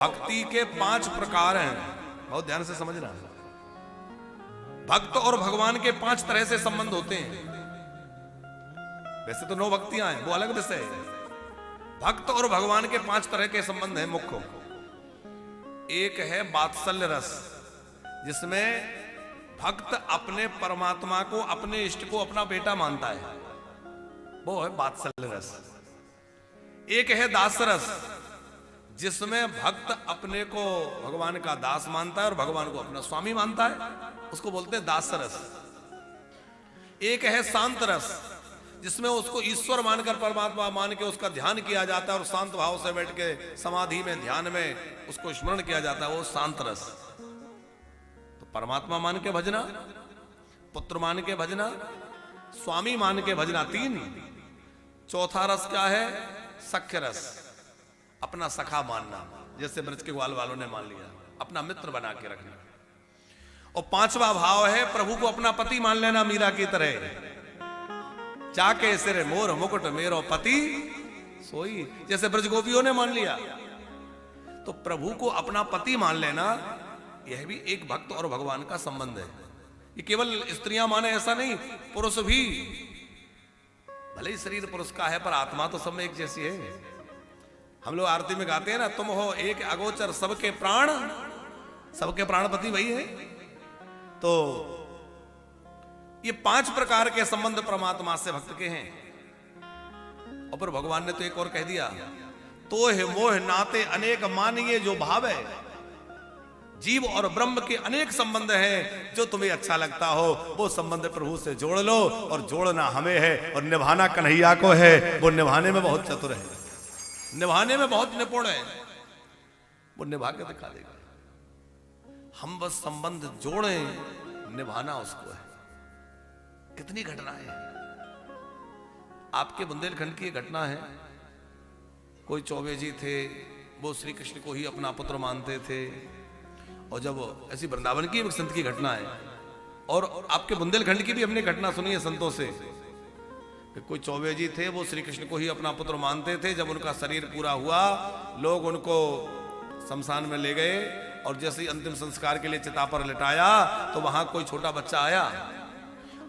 भक्ति के 5 प्रकार हैं, बहुत ध्यान से समझना। भक्त और भगवान के 5 तरह से संबंध होते हैं। वैसे तो 9 भक्तियां हैं, वो अलग विषय है। भक्त और भगवान के 5 तरह के संबंध हैं मुख्य। एक है वात्सल्य रस, जिसमें भक्त अपने परमात्मा को, अपने इष्ट को अपना बेटा मानता है, वो है वात्सल्य रस। एक है दास रस, जिसमें भक्त अपने को भगवान का दास मानता है और भगवान को अपना स्वामी मानता है, उसको बोलते हैं दास रस। एक है शांत रस, जिसमें उसको ईश्वर मानकर, परमात्मा मान के उसका ध्यान किया जाता है और शांत भाव से बैठ के समाधि में, ध्यान में उसको स्मरण किया जाता है, वो शांत रस। तो परमात्मा मान के भजना, पुत्र मान के भजना, स्वामी मान के भजना, 3। चौथा रस क्या है? सख्य रस, अपना सखा मानना, जैसे ब्रज के ग्वाल वालों ने मान लिया, अपना मित्र बना के रखना। और 5वां भाव है प्रभु को अपना पति मान लेना, मीरा की तरह, चाके सिर मोर मुकुट मेरो पति सोई, जैसे ब्रज गोपियों ने मान लिया। तो प्रभु को अपना पति मान लेना, यह भी एक भक्त और भगवान का संबंध है। ये केवल स्त्रियां माने ऐसा नहीं, पुरुष भी, भले ही शरीर पुरुष का है पर आत्मा तो सब में एक जैसी है। हम लोग आरती में गाते हैं ना, तुम हो एक अगोचर सबके प्राण, सबके प्राणपति वही है। तो ये 5 प्रकार के संबंध परमात्मा से भक्त के हैं। और फिर भगवान ने तो एक और कह दिया, तो है मोह नाते अनेक मानिए जो भाव है। जीव और ब्रह्म के अनेक संबंध हैं, जो तुम्हें अच्छा लगता हो वो संबंध प्रभु से जोड़ लो, और जोड़ना हमें है और निभाना कन्हैया को है। वो निभाने में बहुत चतुर है, निभाने में बहुत निपुण है, वो निभा के दिखा देगा। हम बस संबंध जोड़ें, निभाना उसको है। कितनी घटनाएं हैं आपके बुंदेलखंड की। घटना है, कोई चौबे जी थे, वो श्री कृष्ण को ही अपना पुत्र मानते थे। और जब ऐसी वृंदावन की एक संत की घटना है, और आपके बुंदेलखंड की भी हमने घटना सुनी है संतों से। कोई चौबे जी थे, वो श्री कृष्ण को ही अपना पुत्र मानते थे। जब उनका शरीर पूरा हुआ, लोग उनको शमशान में ले गए, और जैसे ही अंतिम संस्कार के लिए चिता पर लिटाया, तो वहां कोई छोटा बच्चा आया,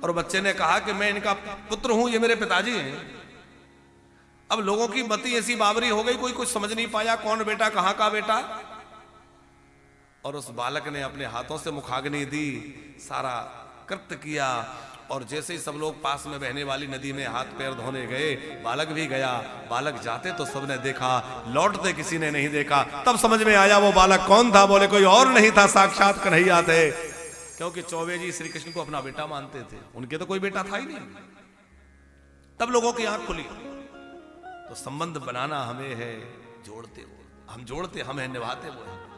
और बच्चे ने कहा कि मैं इनका पुत्र हूं, ये मेरे पिताजी हैं। अब लोगों की मति ऐसी बावरी हो गई, कोई कुछ समझ नहीं पाया, कौन बेटा, कहां का बेटा। और उस बालक ने अपने हाथों से मुखाग्नि दी, सारा कृत्य किया। और जैसे ही सब लोग पास में बहने वाली नदी में हाथ पैर धोने गए, बालक भी गया। बालक जाते तो सबने देखा, लौटते किसी ने नहीं देखा। तब समझ में आया वो बालक कौन था। बोले कोई और नहीं था, साक्षात कन्हैया थे। क्योंकि चौबे जी श्री कृष्ण को अपना बेटा मानते थे, उनके तो कोई बेटा था ही नहीं। तब लोगों की आंख खुली। तो संबंध बनाना हमें है, जोड़ते हो, हम जोड़ते, हम है, निभाते वो है।